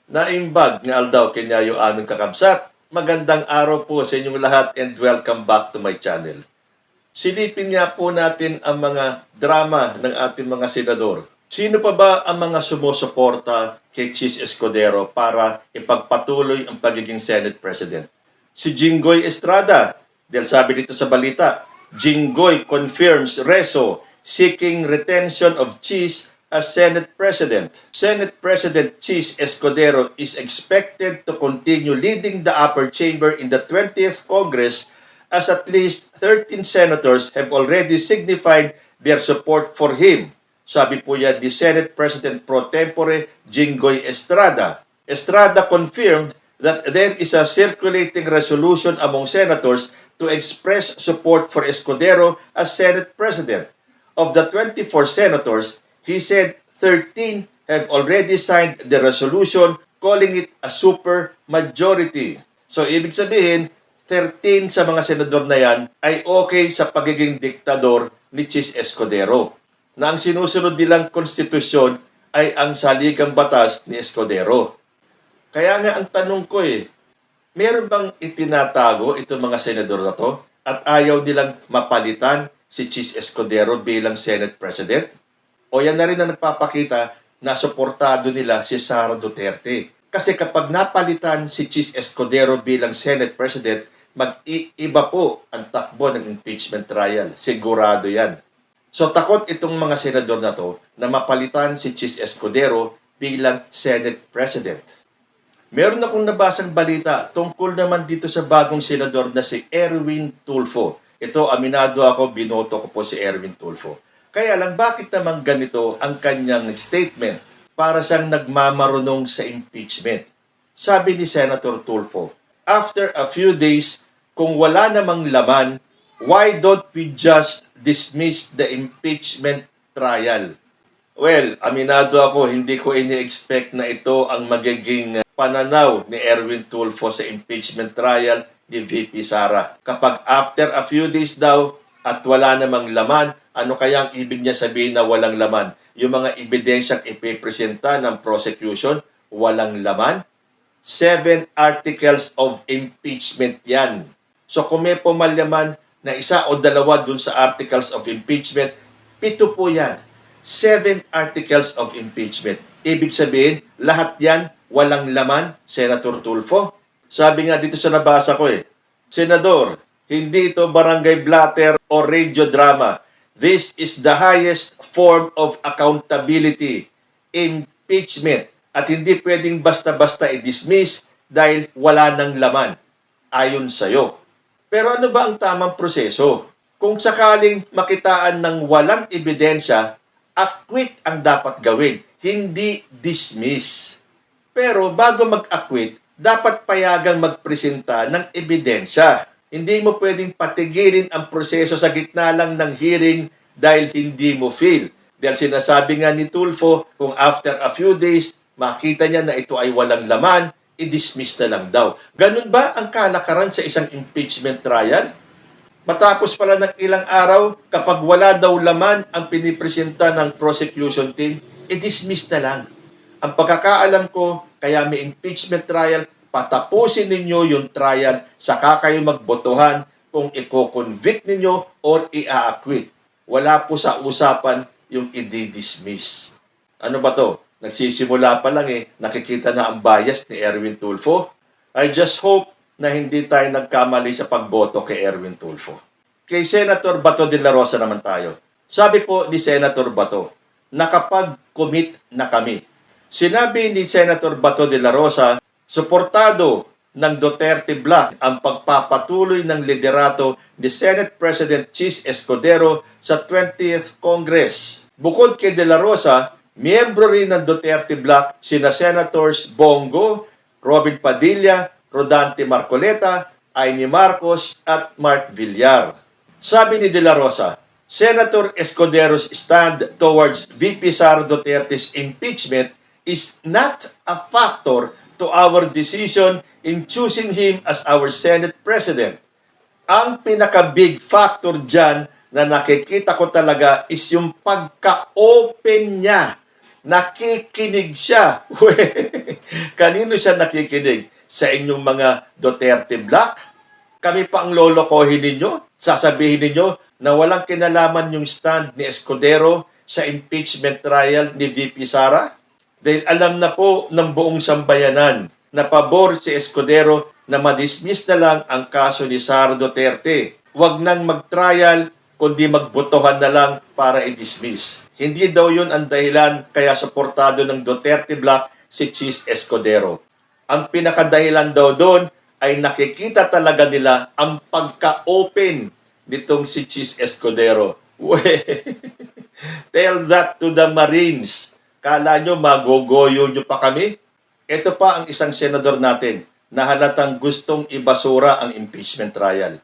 Naimbag ni Aldaw kanya yung aming kakabsat. Magandang araw po sa inyong lahat and welcome back to my channel. Silipin nga po natin ang mga drama ng ating mga senador. Sino pa ba ang mga sumusuporta kay Chis Escudero para ipagpatuloy ang pagiging Senate President? Si Jinggoy Estrada, dahil sabi dito sa balita, Jinggoy confirms Reso seeking retention of Chis as Senate President. Senate President Chis Escudero is expected to continue leading the upper chamber in the 20th Congress as at least 13 senators have already signified their support for him. Sabi po yan ni Senate President Pro Tempore Jinggoy Estrada. Estrada confirmed that there is a circulating resolution among senators to express support for Escudero as Senate President. Of the 24 senators, he said 13 have already signed the resolution calling it a super majority. So, ibig sabihin, 13 sa mga senador na yan ay okay sa pagiging diktador ni Chis Escudero. Na ang sinusunod nilang konstitusyon ay ang saligang batas ni Escudero. Kaya nga ang tanong ko meron bang itinatago itong mga senador na to at ayaw nilang mapalitan si Chis Escudero bilang Senate President? O yan na rin ang nagpapakita na suportado nila si Sara Duterte. Kasi kapag napalitan si Chis Escudero bilang Senate President, mag-iiba po ang takbo ng impeachment trial. Sigurado yan. So takot itong mga senador na to na mapalitan si Chis Escudero bilang Senate President. Meron akong nabasang balita tungkol naman dito sa bagong senador na si Erwin Tulfo. Ito, aminado ako, binoto ko po si Erwin Tulfo. Kaya lang, bakit naman ganito ang kanyang statement para siyang nagmamarunong sa impeachment? Sabi ni Senator Tulfo, after a few days, kung wala namang laman, why don't we just dismiss the impeachment trial? Well, aminado ako, hindi ko ini-expect na ito ang magiging pananaw ni Erwin Tulfo sa impeachment trial ni VP Sara. Kapag after a few days daw at wala namang laman, ano kaya ang ibig niya sabihin na walang laman? Yung mga ebidensyang ipipresenta ng prosecution, walang laman? 7 articles of impeachment yan. So kung may pumalyaman na isa o dalawa dun sa articles of impeachment, 7 po yan. 7 articles of impeachment. Ibig sabihin, lahat yan walang laman, Senator Tulfo. Sabi nga dito sa nabasa ko Senador, hindi ito barangay blatter o radio drama. This is the highest form of accountability, impeachment. At hindi pwedeng basta-basta i-dismiss dahil wala ng laman, ayon sa'yo. Pero ano ba ang tamang proseso? Kung sakaling makitaan ng walang ebidensya, acquit ang dapat gawin, hindi dismiss. Pero bago mag-acquit, dapat payagang magpresenta ng ebidensya. Hindi mo pwedeng patigilin ang proseso sa gitna lang ng hearing dahil hindi mo feel. Dahil sinasabi nga ni Tulfo, kung after a few days, makita niya na ito ay walang laman, i-dismiss na lang daw. Ganun ba ang kalakaran sa isang impeachment trial? Matapos pala ng ilang araw, kapag wala daw laman ang pinipresenta ng prosecution team, i-dismiss na lang. Ang pagkakaalam ko, kaya may impeachment trial, patapusin ninyo yung trial, saka kayo magbotohan kung i-convict ninyo or i-acquit. Wala po sa usapan yung i-dismiss. Ano ba to? Nagsisimula pa lang nakikita na ang bias ni Erwin Tulfo. I just hope na hindi tayo nagkamali sa pagboto kay Erwin Tulfo. Kay Senator Bato de la Rosa naman tayo. Sabi po ni Senator Bato, nakapag-commit na kami. Sinabi ni Senator Bato de la Rosa, suportado ng Duterte Bloc ang pagpapatuloy ng liderato ni Senate President Chis Escudero sa 20th Congress. Bukod kay de la Rosa, miyembro rin ng Duterte Bloc sina Senators Bongo, Robin Padilla, Rodante Marcoleta, Amy Marcos at Mark Villar. Sabi ni de la Rosa, Senator Escudero's stand towards VP Sara Duterte's impeachment is not a factor to our decision in choosing him as our Senate President. Ang pinaka-big factor dyan na nakikita ko talaga is yung pagka-open niya. Nakikinig siya. Kanino siya nakikinig? Sa inyong mga Duterte Black? Kami pa ang lolokohin ninyo? Sasabihin ninyo na walang kinalaman yung stand ni Escudero sa impeachment trial ni VP Sara? Dahil alam na po ng buong sambayanan na pabor si Escudero na madismiss na lang ang kaso ni Sara Duterte. Huwag nang mag-trial, kundi magbotohan na lang para i-dismiss. Hindi daw yun ang dahilan kaya suportado ng Duterte Black si Chis Escudero. Ang pinakadahilan daw doon ay nakikita talaga nila ang pagka-open nitong si Chis Escudero. Tell that to the Marines. Kala nyo magogoyo nyo pa kami? Ito pa ang isang senador natin na halatang gustong ibasura ang impeachment trial.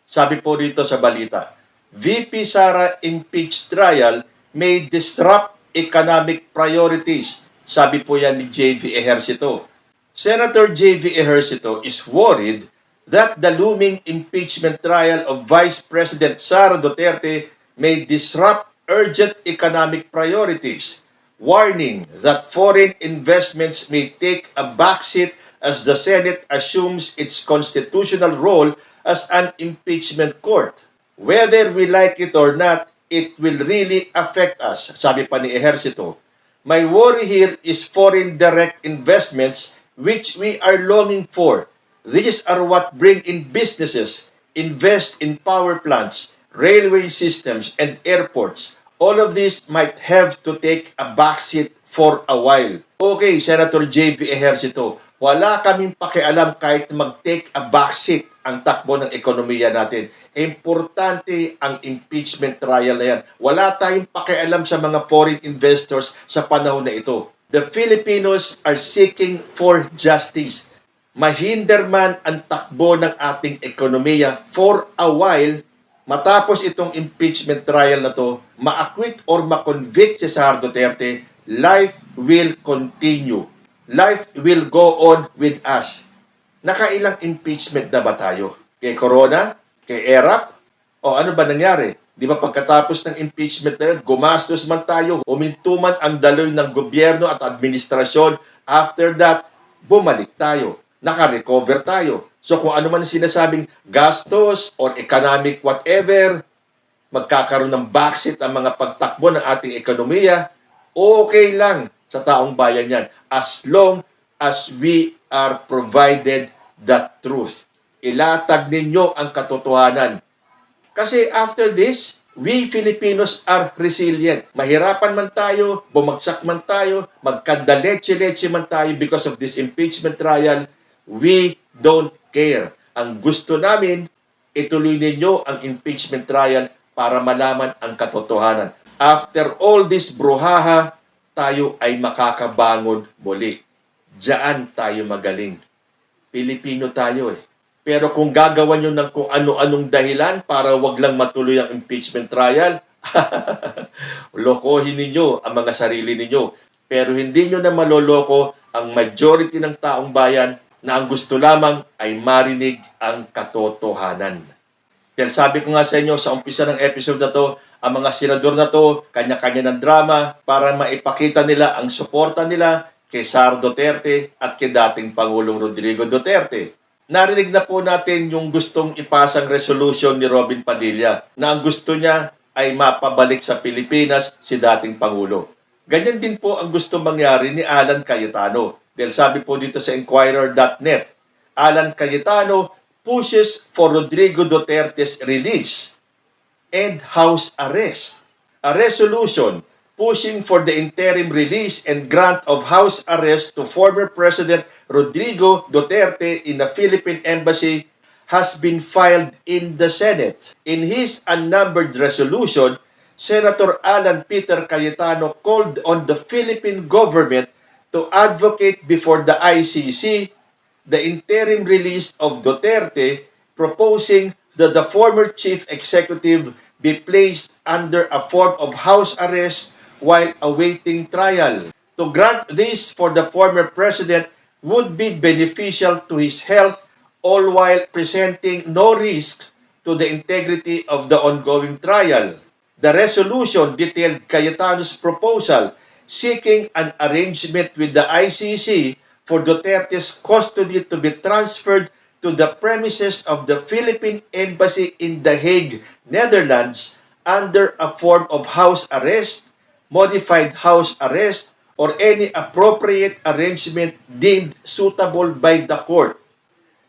Sabi po dito sa balita, VP Sara impeached trial may disrupt economic priorities. Sabi po yan ni J.V. Ejercito. Senator J.V. Ejercito is worried that the looming impeachment trial of Vice President Sara Duterte may disrupt urgent economic priorities, warning that foreign investments may take a backseat as the Senate assumes its constitutional role as an impeachment court. Whether we like it or not, it will really affect us, sabi pa ni Ejercito. My worry here is foreign direct investments which we are longing for. These are what bring in businesses, invest in power plants, railway systems, and airports. All of this might have to take a backseat for a while. Okay, Senator J.V. Ejercito, wala kaming pakialam kahit mag-take a backseat ang takbo ng ekonomiya natin. Importante ang impeachment trial na yan. Wala tayong pakialam sa mga foreign investors sa panahon na ito. The Filipinos are seeking for justice. Mahinder man ang takbo ng ating ekonomiya for a while, matapos itong impeachment trial na to, ma-acquit or ma-convict si Sara Duterte, life will continue. Life will go on with us. Nakailang impeachment na ba tayo? Kay Corona? Kay ERAP? O ano ba nangyari? Di ba pagkatapos ng impeachment na yun, gumastos man tayo, huminto man ang daloy ng gobyerno at administrasyon. After that, bumalik tayo. Naka-recover tayo. So kung ano man sinasabing gastos or economic whatever, magkakaroon ng backseat ang mga pagtakbo ng ating ekonomiya, okay lang sa taong bayan yan. As long as we are provided the truth. Ilatag ninyo ang katotohanan. Kasi after this, we Filipinos are resilient. Mahirapan man tayo, bumagsak man tayo, magkandaletse-letse man tayo because of this impeachment trial, we don't care. Ang gusto namin, ituloy ninyo ang impeachment trial para malaman ang katotohanan. After all this bruhaha, tayo ay makakabangon muli. Diyan tayo magaling. Pilipino tayo eh. Pero kung gagawan nyo ng kung ano-anong dahilan para wag lang matuloy ang impeachment trial, lokohin ninyo ang mga sarili ninyo. Pero hindi nyo na maloloko ang majority ng taong bayan na ang gusto lamang ay marinig ang katotohanan. Dahil sabi ko nga sa inyo sa umpisa ng episode na to, ang mga senador na to, kanya-kanya ng drama para maipakita nila ang suporta nila kay Sara Duterte at kay dating Pangulong Rodrigo Duterte. Narinig na po natin yung gustong ipasang resolution ni Robin Padilla na ang gusto niya ay mapabalik sa Pilipinas si dating Pangulo. Ganyan din po ang gusto mangyari ni Alan Cayetano. Dahil sabi po dito sa Inquirer.net, Alan Cayetano pushes for Rodrigo Duterte's release and house arrest. A resolution pushing for the interim release and grant of house arrest to former President Rodrigo Duterte in the Philippine Embassy has been filed in the Senate. In his unnumbered resolution, Senator Alan Peter Cayetano called on the Philippine government to advocate before the ICC the interim release of Duterte, proposing that the former chief executive be placed under a form of house arrest while awaiting trial. To grant this for the former president would be beneficial to his health, all while presenting no risk to the integrity of the ongoing trial. The resolution detailed Cayetano's proposal seeking an arrangement with the ICC for Duterte's custody to be transferred to the premises of the Philippine Embassy in The Hague, Netherlands, under a form of house arrest, modified house arrest, or any appropriate arrangement deemed suitable by the court.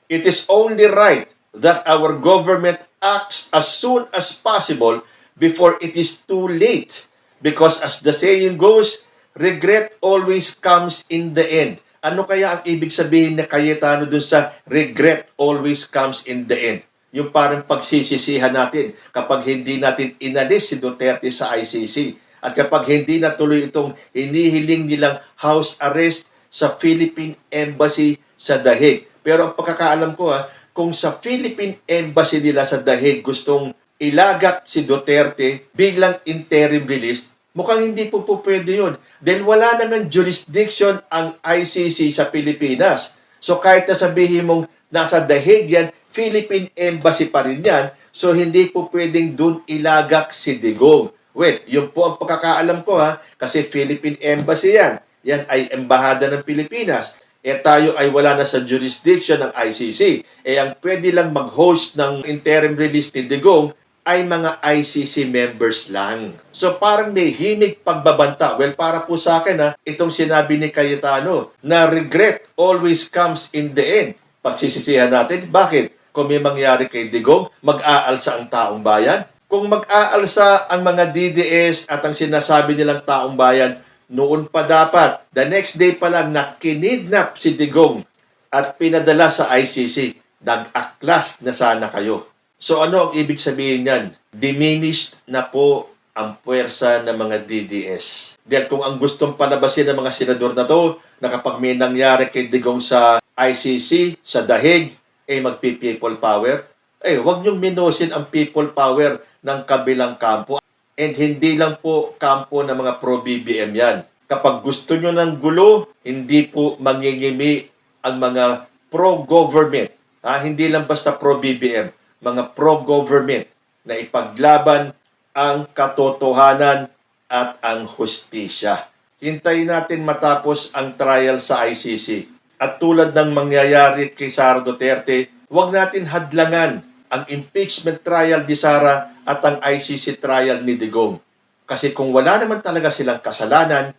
It is only right that our government acts as soon as possible before it is too late. Because as the saying goes, regret always comes in the end. Ano kaya ang ibig sabihin na Cayetano dun sa regret always comes in the end? Yung parang pagsisisihan natin kapag hindi natin inalis si Duterte sa ICC at kapag hindi natuloy itong hinihiling nilang house arrest sa Philippine Embassy sa The Hague. Pero ang pagkakaalam ko kung sa Philippine Embassy nila sa The Hague gustong ilagak si Duterte bilang interim release, mukhang hindi po pwede yun. Dahil wala naman jurisdiction ang ICC sa Pilipinas. So kahit na sabihin mong nasa The Hague yan, Philippine Embassy pa rin yan. So hindi po pwedeng dun ilagak si Digong. Well, yun po ang pagkakaalam ko kasi Philippine Embassy yan. Yan ay embahada ng Pilipinas. Tayo ay wala na sa jurisdiction ng ICC. Ang pwede lang mag-host ng interim release ni Digong ay mga ICC members lang. So parang may himig pagbabanta. Well, para po sa akin itong sinabi ni Cayetano na regret always comes in the end. Pagsisisihan natin, bakit? Kung may mangyari kay Digong, mag-aalsa ang taong bayan. Kung mag-aalsa ang mga DDS at ang sinasabi nilang taong bayan, noon pa dapat, the next day pa lang na kinidnap si Digong at pinadala sa ICC, nag-aklas na sana kayo. So ano ang ibig sabihin yan? Diminished na po ang puwersa ng mga DDS. Dahil kung ang gustong palabasin ng mga senador na to, na kapag may nangyari kay Digong sa ICC, sa The Hague, magpi-people power, huwag niyong minusin ang people power ng kabilang kampo. And hindi lang po kampo ng mga pro-BBM yan. Kapag gusto nyo ng gulo, hindi po mangingimi ang mga pro-government. Hindi lang basta pro-BBM, mga pro-government na ipaglaban ang katotohanan at ang hustisya. Hintayin natin matapos ang trial sa ICC. At tulad ng mangyayari kay Sara Duterte, huwag natin hadlangan ang impeachment trial ni Sara at ang ICC trial ni Digong. Kasi kung wala naman talaga silang kasalanan,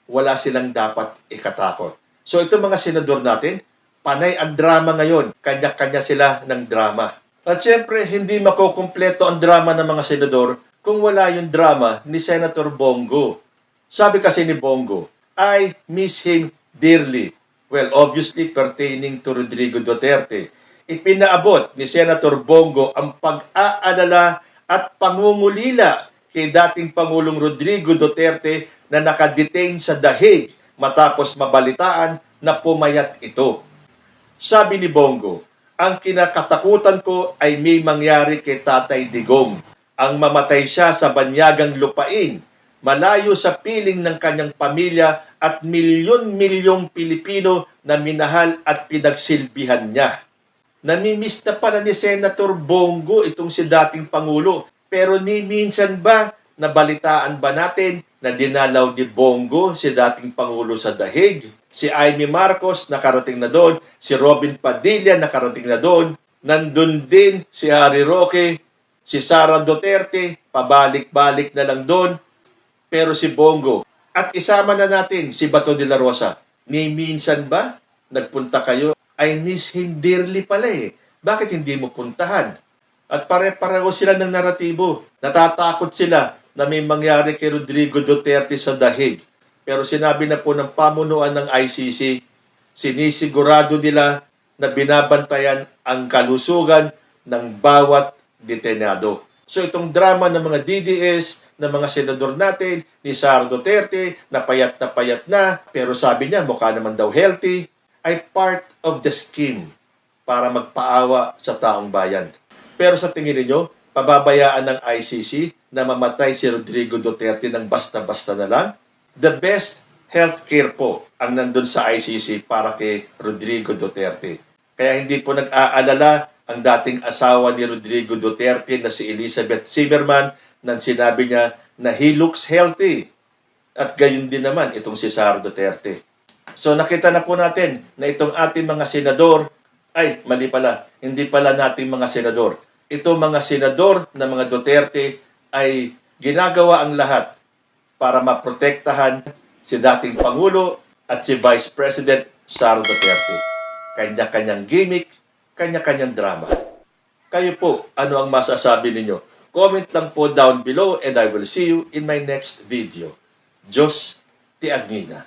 wala silang dapat ikatakot. So itong mga senador natin, panay ang drama ngayon. Kanya-kanya sila ng drama. At siyempre, hindi makukumpleto ang drama ng mga senador kung wala yung drama ni Senator Bongo. Sabi kasi ni Bongo, I miss him dearly. Well, obviously pertaining to Rodrigo Duterte. Ipinaabot ni Senator Bongo ang pag-aalala at pangungulila kay dating Pangulong Rodrigo Duterte na nakadetain sa The Hague matapos mabalitaan na pumayat ito. Sabi ni Bongo, ang kinakatakutan ko ay may mangyari kay Tatay Digong. Ang mamatay siya sa banyagang lupain, malayo sa piling ng kanyang pamilya at milyon-milyong Pilipino na minahal at pinagsilbihan niya. Namimiss na pala ni Senator Bongo itong si dating Pangulo. Pero ni minsan ba, nabalitaan ba natin na dinalaw ni Bongo si dating Pangulo sa The Hague? Si Amy Marcos nakarating na doon, si Robin Padilla nakarating na doon, nandun din si Harry Roque, si Sara Duterte, pabalik-balik na lang doon. Pero si Bongo, at isama na natin si Bato de la Rosa. Ni minsan ba, nagpunta kayo? I miss him dearly pala Bakit hindi mo puntahan? At pare-pareho sila ng naratibo. Natatakot sila na may mangyari kay Rodrigo Duterte sa The Hague. Pero sinabi na po ng pamunuan ng ICC, sinisigurado nila na binabantayan ang kalusugan ng bawat detenado. So itong drama ng mga DDS, ng mga senador natin, ni Sara Duterte, na payat na, pero sabi niya mukha naman daw healthy, ay part of the scheme para magpaawa sa taong bayan. Pero sa tingin niyo, pababayaan ng ICC na mamatay si Rodrigo Duterte ng basta-basta na lang? The best healthcare po ang nandun sa ICC para kay Rodrigo Duterte. Kaya hindi po nag-aalala ang dating asawa ni Rodrigo Duterte na si Elizabeth Zimmerman nang sinabi niya na he looks healthy. At gayon din naman itong si Sara Duterte. So nakita na po natin na itong ating mga senador, ay mali pala, hindi pala nating mga senador. Ito mga senador na mga Duterte ay ginagawa ang lahat para maprotektahan si dating Pangulo at si Vice President Sara Duterte. Kanya-kanyang gimmick, kanya-kanyang drama. Kayo po, ano ang masasabi ninyo? Comment lang po down below and I will see you in my next video. Diyos ti Agnina.